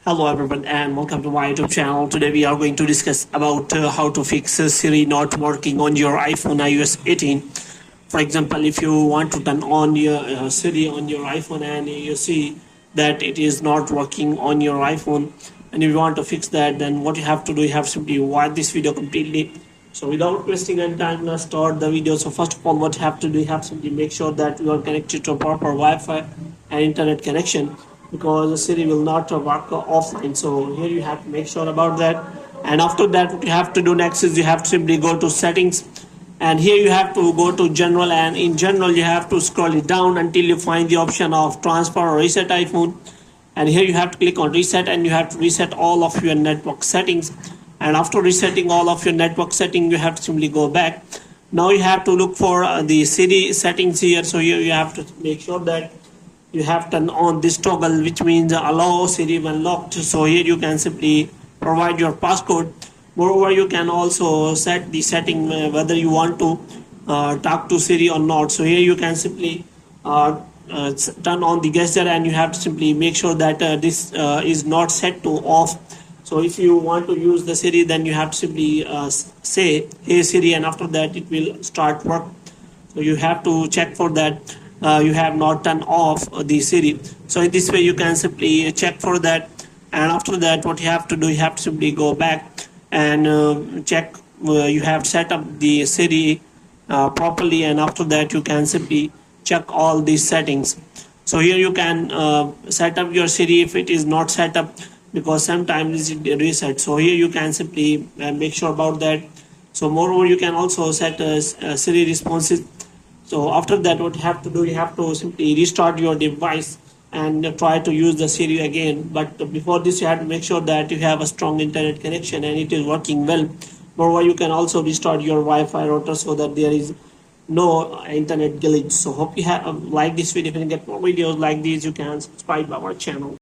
Hello everyone and welcome to my YouTube channel. Today we are going to discuss about how to fix Siri not working on your iPhone iOS 18. For example, if you want to turn on your Siri on your iPhone and you see that it is not working on your iPhone, and if you want to fix that, then what you have to do, you have to simply watch this video completely. So without wasting any time, let's start the video. So first of all, what you have to do, you have to simply make sure that you are connected to a proper Wi-Fi and internet connection, because Siri will not work offline. So here you have to make sure about that. And after that, what you have to do next is you have to simply go to settings, and here you have to go to general, and in general you have to scroll it down until you find the option of transfer or reset iPhone. And here you have to click on reset, and you have to reset all of your network settings. And after resetting all of your network settings, you have to simply go back. Now you have to look for the Siri settings here. So here you have to make sure that you have turned on this toggle, which means allow Siri when locked. So here you can simply provide your passcode. Moreover, you can also set the setting whether you want to talk to Siri or not. So here you can simply turn on the gesture, and you have to simply make sure that this is not set to off. So if you want to use the Siri, then you have to simply say hey Siri, and after that it will start work. So you have to check for that you have not turned off the Siri. So in this way you can simply check for that. And after that, what you have to do, you have to simply go back and check you have set up the Siri properly, and after that you can simply check all these settings. So here you can set up your Siri if it is not set up, because sometimes it reset. So here you can simply make sure about that. So moreover, you can also set Siri responses. So after that, what you have to do, you have to simply restart your device and try to use the Siri again. But before this, you have to make sure that you have a strong internet connection and it is working well. Moreover, you can also restart your Wi-Fi router so that there is no internet glitch. So hope you have liked this video. If you get more videos like these, you can subscribe our channel.